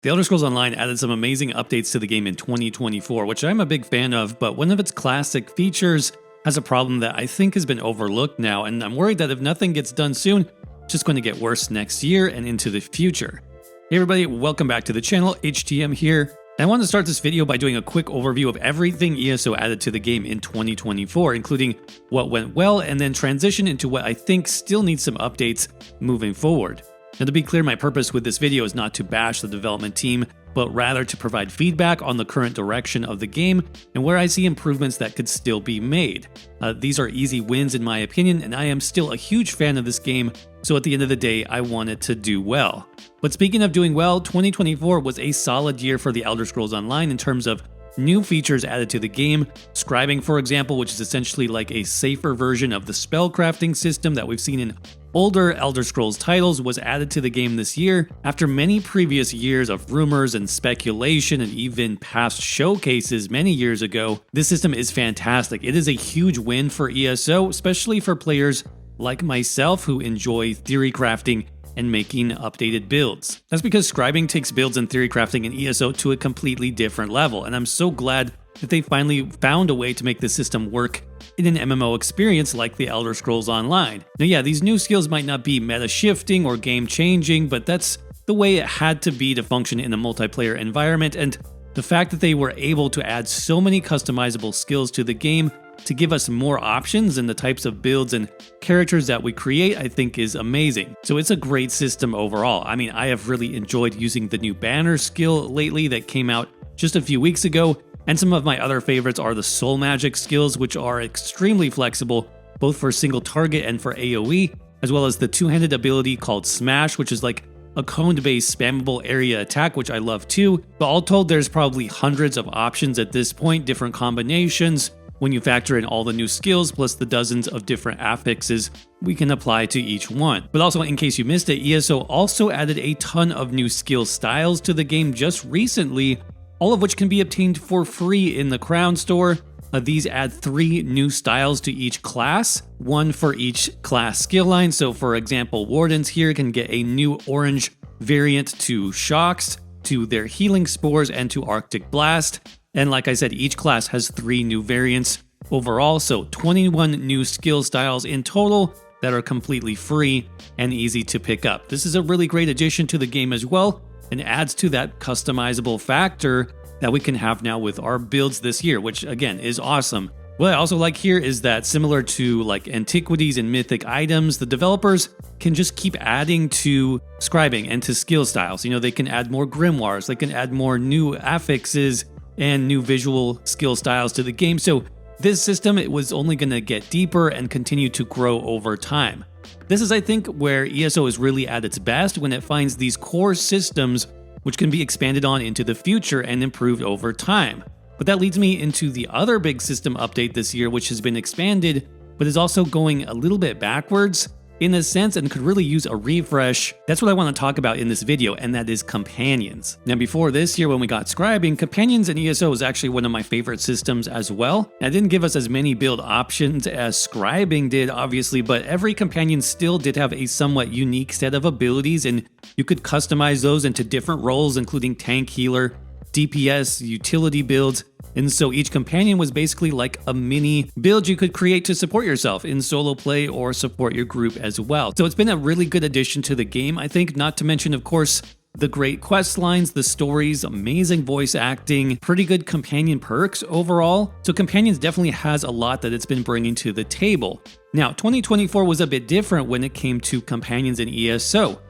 The Elder Scrolls Online added some amazing updates to the game in 2024, which I'm a big fan of, but one of its classic features has a problem that I think has been overlooked now, and I'm worried that if nothing gets done soon, it's just going to get worse next year and into the future. Hey everybody, welcome back to the channel, HTM here. I want to start this video by doing a quick overview of everything ESO added to the game in 2024, including what went well, and then transition into what I think still needs some updates moving forward. Now, to be clear, my purpose with this video is not to bash the development team, but rather to provide feedback on the current direction of the game and where I see improvements that could still be made. These are easy wins in my opinion, and I am still a huge fan of this game, so at the end of the day, I want it to do well. But speaking of doing well, 2024 was a solid year for the Elder Scrolls Online in terms of new features added to the game. Scribing, for example, which is essentially like a safer version of the spellcrafting system that we've seen in older Elder Scrolls titles, was added to the game this year. After many previous years of rumors and speculation and even past showcases many years ago, this system is fantastic. It is a huge win for ESO, especially for players like myself who enjoy theory crafting and making updated builds. That's because scribing takes builds and theory crafting in ESO to a completely different level, and I'm so glad that they finally found a way to make the system work in an MMO experience like the Elder Scrolls Online. Now yeah, these new skills might not be meta shifting or game changing, but that's the way it had to be to function in a multiplayer environment, and the fact that they were able to add so many customizable skills to the game to give us more options in the types of builds and characters that we create, I think is amazing. So it's a great system overall. I mean, I have really enjoyed using the new banner skill lately that came out just a few weeks ago, and some of my other favorites are the soul magic skills, which are extremely flexible, both for single target and for AoE, as well as the two-handed ability called Smash, which is like a cone-based spammable area attack, which I love too. But all told, there's probably hundreds of options at this point, different combinations, when you factor in all the new skills plus the dozens of different affixes we can apply to each one. But also, in case you missed it, ESO also added a ton of new skill styles to the game just recently, all of which can be obtained for free in the Crown Store. These add 3 new styles to each class, one for each class skill line. So for example, Wardens here can get a new orange variant to Shocks, to their Healing Spores, and to Arctic Blast. And like I said, each class has 3 new variants overall, so 21 new skill styles in total that are completely free and easy to pick up. This is a really great addition to the game as well, and adds to that customizable factor that we can have now with our builds this year, which again is awesome. What I also like here is that, similar to like antiquities and mythic items, the developers can just keep adding to scribing and to skill styles. You know, they can add more grimoires, they can add more new affixes and new visual skill styles to the game. So this system, it was only going to get deeper and continue to grow over time. This is, I think, where ESO is really at its best, when it finds these core systems which can be expanded on into the future and improved over time. But that leads me into the other big system update this year, which has been expanded, but is also going a little bit backwards in a sense and could really use a refresh. That's what I want to talk about in this video, and that is companions. Now, before this year when we got scribing, companions in ESO was actually one of my favorite systems as well. It didn't give us as many build options as scribing did, obviously, but every companion still did have a somewhat unique set of abilities, and you could customize those into different roles, including tank, healer, DPS, utility builds. And so each companion was basically like a mini build you could create to support yourself in solo play or support your group as well. So it's been a really good addition to the game, I think, not to mention, of course, the great quest lines, the stories, amazing voice acting, pretty good companion perks overall. So Companions definitely has a lot that it's been bringing to the table. Now, 2024 was a bit different when it came to companions in ESO.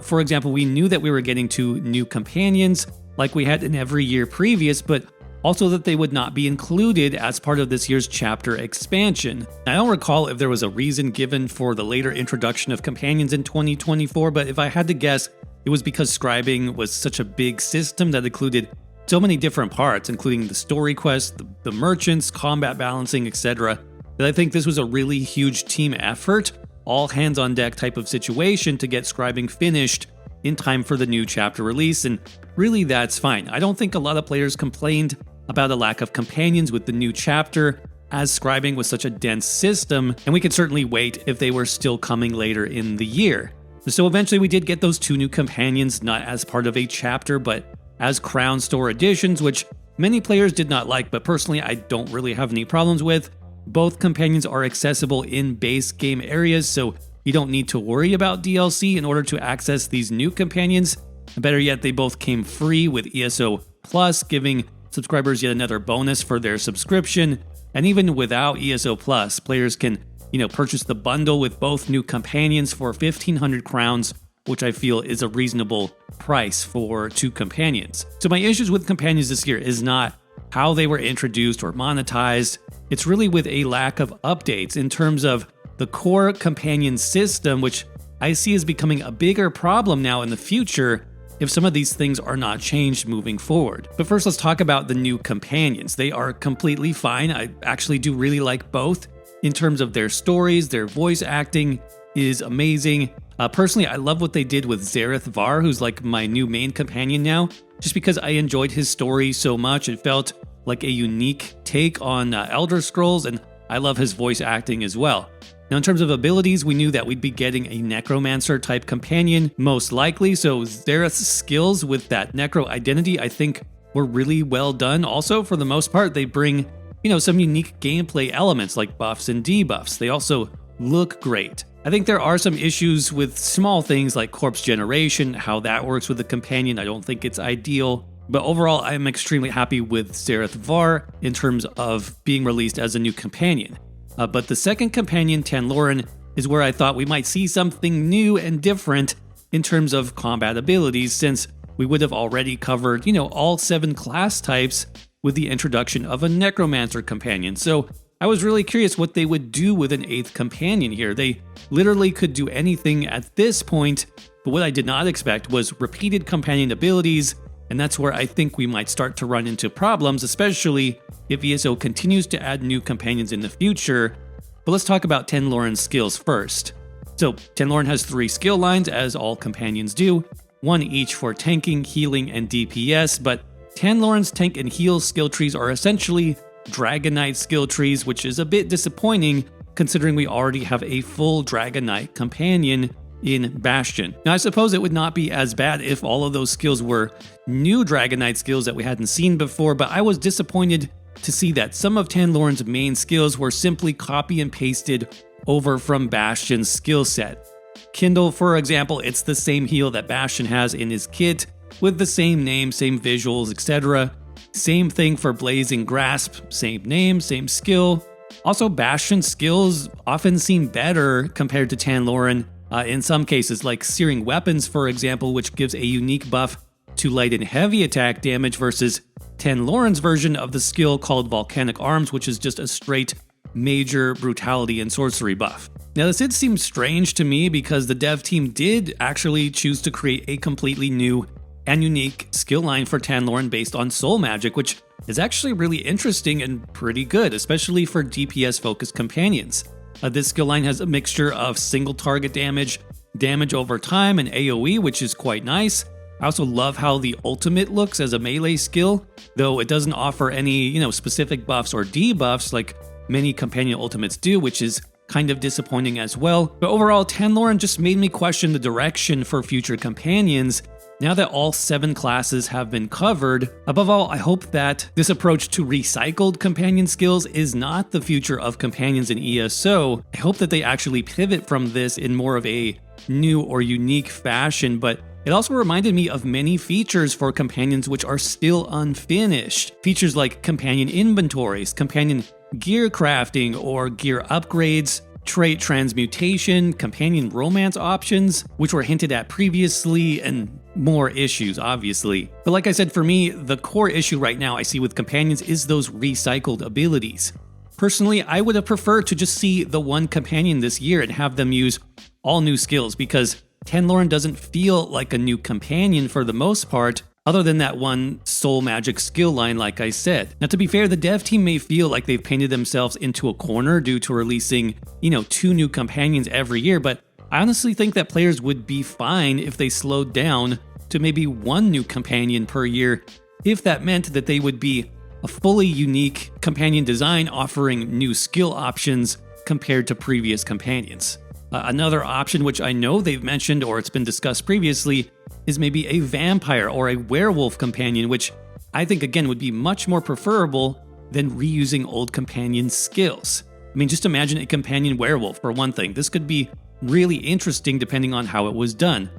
For example, we knew that we were getting 2 new companions like we had in every year previous, but also that they would not be included as part of this year's chapter expansion. I don't recall if there was a reason given for the later introduction of companions in 2024, but if I had to guess, it was because scribing was such a big system that included so many different parts, including the story quests, the merchants, combat balancing, etc., that I think this was a really huge team effort, all hands on deck type of situation to get scribing finished in time for the new chapter release, and really that's fine. I don't think a lot of players complained about a lack of companions with the new chapter, as scribing was such a dense system, and we could certainly wait if they were still coming later in the year. So eventually we did get those 2 new companions, not as part of a chapter, but as Crown Store additions, which many players did not like, but personally I don't really have any problems with. Both companions are accessible in base game areas, so you don't need to worry about DLC in order to access these new companions. Better yet, they both came free with ESO Plus, giving subscribers yet another bonus for their subscription. And even without ESO Plus, players can, purchase the bundle with both new companions for 1,500 crowns, which I feel is a reasonable price for 2 companions. So my issues with companions this year is not how they were introduced or monetized. It's really with a lack of updates in terms of the core companion system, which I see as becoming a bigger problem now in the future if some of these things are not changed moving forward. But first, let's talk about the new companions. They are completely fine. I actually do really like both in terms of their stories. Their voice acting is amazing. Personally, I love what they did with Zareth Var, who's like my new main companion now, just because I enjoyed his story so much. It felt like a unique take on Elder Scrolls, and I love his voice acting as well. Now, in terms of abilities, we knew that we'd be getting a Necromancer-type companion, most likely, so Zareth's skills with that Necro identity, I think, were really well done. Also, for the most part, they bring, some unique gameplay elements like buffs and debuffs. They also look great. I think there are some issues with small things like corpse generation, how that works with the companion. I don't think it's ideal. But overall, I'm extremely happy with Zareth Var in terms of being released as a new companion. But the second companion, Tanloran, is where I thought we might see something new and different in terms of combat abilities, since we would have already covered, all 7 class types with the introduction of a Necromancer companion. So I was really curious what they would do with an 8th companion here. They literally could do anything at this point, but what I did not expect was repeated companion abilities, and that's where I think we might start to run into problems, especially if ESO continues to add new companions in the future. But let's talk about Tanloran's skills first. So Tanloran has 3 skill lines, as all companions do, 1 each for tanking, healing, and DPS, but Tanloran's tank and heal skill trees are essentially Dragon Knight skill trees, which is a bit disappointing considering we already have a full Dragon Knight companion in Bastion. Now, I suppose it would not be as bad if all of those skills were new Dragon Knight skills that we hadn't seen before, but I was disappointed to see that some of Tanloran's main skills were simply copy and pasted over from Bastion's skill set. Kindle, for example, it's the same heal that Bastion has in his kit, with the same name, same visuals, etc. Same thing for Blazing Grasp, same name, same skill. Also, Bastion's skills often seem better compared to Tanloran in some cases, like Searing Weapons, for example, which gives a unique buff to light and heavy attack damage, versus Tanloran's version of the skill called Volcanic Arms, which is just a straight major brutality and sorcery buff. Now, this did seem strange to me because the dev team did actually choose to create a completely new and unique skill line for Tanloran based on soul magic, which is actually really interesting and pretty good, especially for DPS-focused companions. This skill line has a mixture of single target damage, damage over time, and AoE, which is quite nice. I also love how the ultimate looks as a melee skill, though it doesn't offer any, specific buffs or debuffs like many companion ultimates do, which is kind of disappointing as well. But overall, Tanloran just made me question the direction for future companions now that all 7 classes have been covered. Above all, I hope that this approach to recycled companion skills is not the future of companions in ESO. I hope that they actually pivot from this in more of a new or unique fashion, but it also reminded me of many features for companions which are still unfinished. Features like companion inventories, companion gear crafting or gear upgrades, trait transmutation, companion romance options, which were hinted at previously, and more issues, obviously. But like I said, for me, the core issue right now I see with companions is those recycled abilities. Personally, I would have preferred to just see the one companion this year and have them use all new skills, because Tanloran doesn't feel like a new companion for the most part, other than that one soul magic skill line like I said. Now, to be fair, the dev team may feel like they've painted themselves into a corner due to releasing, 2 new companions every year, but I honestly think that players would be fine if they slowed down to maybe 1 new companion per year, if that meant that they would be a fully unique companion design offering new skill options compared to previous companions. Another option which I know they've mentioned or it's been discussed previously is maybe a vampire or a werewolf companion, which I think again would be much more preferable than reusing old companion skills. I mean, just imagine a companion werewolf for one thing. This could be really interesting depending on how it was done.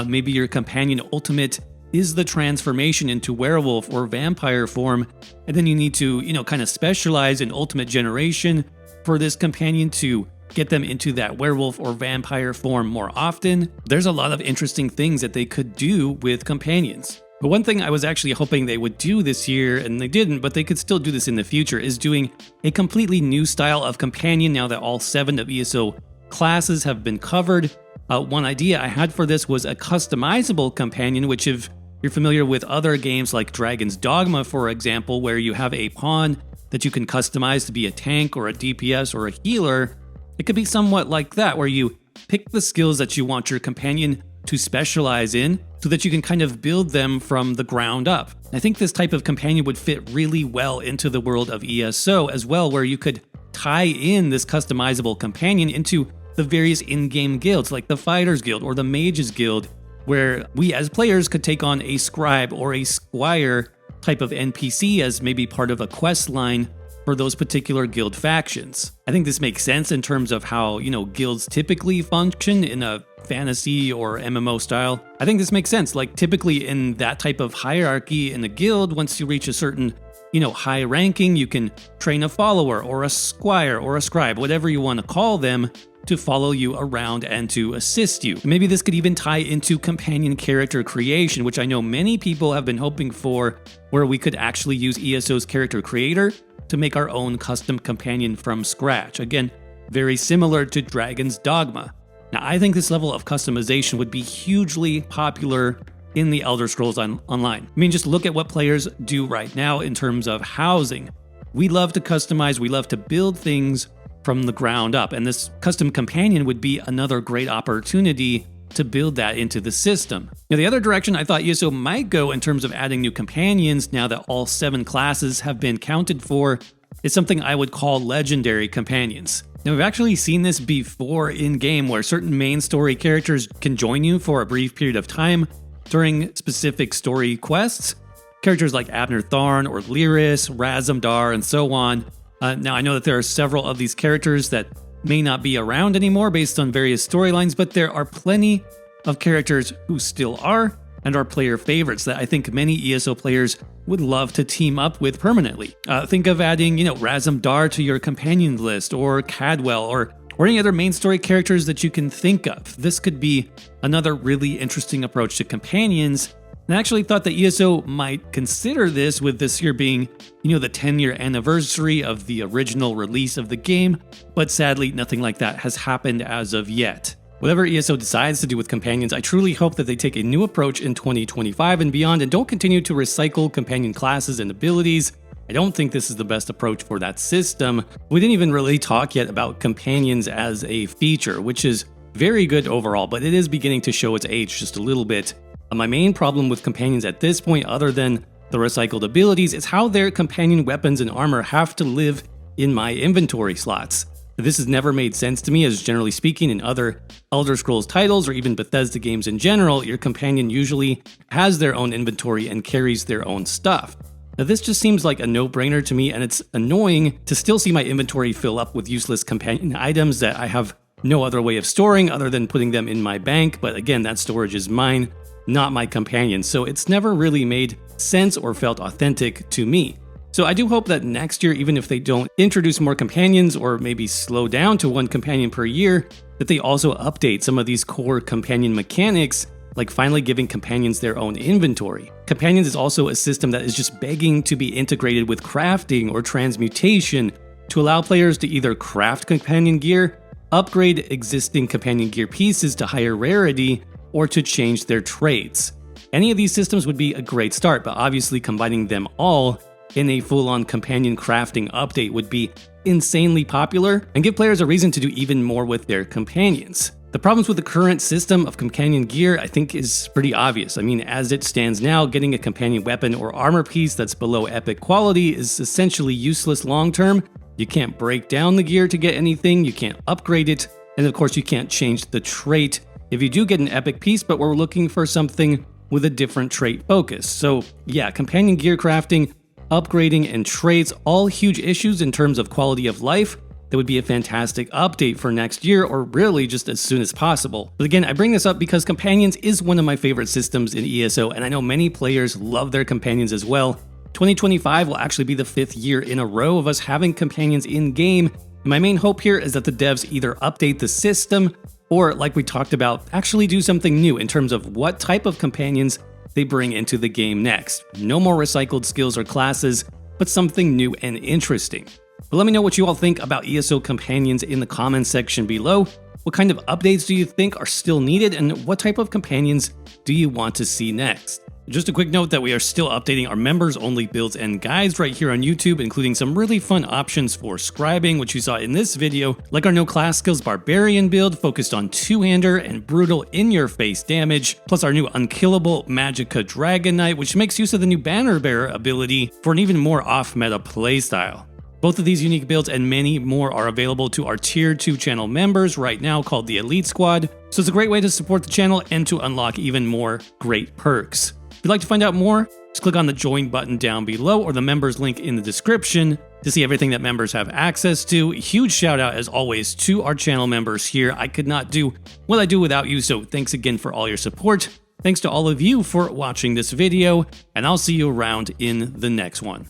Maybe your companion ultimate is the transformation into werewolf or vampire form, and then you need to, kind of specialize in ultimate generation for this companion to get them into that werewolf or vampire form more often. There's a lot of interesting things that they could do with companions. But one thing I was actually hoping they would do this year, and they didn't, but they could still do this in the future, is doing a completely new style of companion now that all 7 of ESO classes have been covered. One idea I had for this was a customizable companion, which if you're familiar with other games like Dragon's Dogma, for example, where you have a pawn that you can customize to be a tank or a DPS or a healer, it could be somewhat like that, where you pick the skills that you want your companion to specialize in so that you can kind of build them from the ground up. I think this type of companion would fit really well into the world of ESO as well, where you could tie in this customizable companion into the various in-game guilds like the Fighters Guild or the Mages Guild, where we as players could take on a scribe or a squire type of NPC as maybe part of a quest line for those particular guild factions. I think this makes sense in terms of how, guilds typically function in a fantasy or MMO style. I think this makes sense. Like typically in that type of hierarchy in a guild, once you reach a certain, high ranking, you can train a follower or a squire or a scribe, whatever you want to call them, to follow you around and to assist you. Maybe this could even tie into companion character creation, which I know many people have been hoping for, where we could actually use ESO's character creator to make our own custom companion from scratch. Again, very similar to Dragon's Dogma. Now, I think this level of customization would be hugely popular in the Elder Scrolls Online. I mean, just look at what players do right now in terms of housing. We love to customize, we love to build things from the ground up, and this custom companion would be another great opportunity to build that into the system. Now, the other direction I thought ESO might go in terms of adding new companions now that all 7 classes have been counted for is something I would call legendary companions. Now, we've actually seen this before in-game where certain main story characters can join you for a brief period of time during specific story quests. Characters like Abner Tharn or Lyris, Razumdar, and so on. Now, I know that there are several of these characters that may not be around anymore based on various storylines, but there are plenty of characters who still are and are player favorites that I think many ESO players would love to team up with permanently. Think of adding, Razumdar to your companion list, or Cadwell, or any other main story characters that you can think of. This could be another really interesting approach to companions. And I actually thought that ESO might consider this, with this year being, the 10-year anniversary of the original release of the game, but sadly, nothing like that has happened as of yet. Whatever ESO decides to do with companions, I truly hope that they take a new approach in 2025 and beyond and don't continue to recycle companion classes and abilities. I don't think this is the best approach for that system. We didn't even really talk yet about companions as a feature, which is very good overall, but it is beginning to show its age just a little bit. My main problem with companions at this point, other than the recycled abilities, is how their companion weapons and armor have to live in my inventory slots. This has never made sense to me, as generally speaking in other Elder Scrolls titles or even Bethesda games in general, your companion usually has their own inventory and carries their own stuff. Now, this just seems like a no-brainer to me, and it's annoying to still see my inventory fill up with useless companion items that I have no other way of storing other than putting them in my bank, but again, that storage is mine, not my companion, so it's never really made sense or felt authentic to me. So I do hope that next year, even if they don't introduce more companions or maybe slow down to 1 companion per year, that they also update some of these core companion mechanics, like finally giving companions their own inventory. Companions is also a system that is just begging to be integrated with crafting or transmutation to allow players to either craft companion gear, upgrade existing companion gear pieces to higher rarity, or to change their traits. Any of these systems would be a great start, but obviously combining them all in a full-on companion crafting update would be insanely popular and give players a reason to do even more with their companions. The problems with the current system of companion gear, I think, is pretty obvious. I mean, as it stands now, getting a companion weapon or armor piece that's below epic quality is essentially useless long-term. You can't break down the gear to get anything, you can't upgrade it, and of course you can't change the trait if you do get an epic piece, but we're looking for something with a different trait focus. So yeah, companion gear crafting, upgrading, and traits, all huge issues in terms of quality of life. That would be a fantastic update for next year, or really just as soon as possible. But again, I bring this up because companions is one of my favorite systems in ESO, and I know many players love their companions as well. 2025 will actually be the 5th year in a row of us having companions in-game. My main hope here is that the devs either update the system, or like we talked about, actually do something new in terms of what type of companions they bring into the game next. No more recycled skills or classes, but something new and interesting. But let me know what you all think about ESO companions in the comments section below. What kind of updates do you think are still needed, and what type of companions do you want to see next? Just a quick note that we are still updating our members-only builds and guides right here on YouTube, including some really fun options for scribing, which you saw in this video, like our no class skills barbarian build focused on two-hander and brutal in-your-face damage, plus our new unkillable Magicka Dragon Knight, which makes use of the new banner bearer ability for an even more off-meta playstyle. Both of these unique builds and many more are available to our Tier 2 channel members right now, called the Elite Squad, so it's a great way to support the channel and to unlock even more great perks. If you'd like to find out more, just click on the join button down below or the members link in the description to see everything that members have access to. Huge shout out as always to our channel members here. I could not do what I do without you, so thanks again for all your support. Thanks to all of you for watching this video, and I'll see you around in the next one.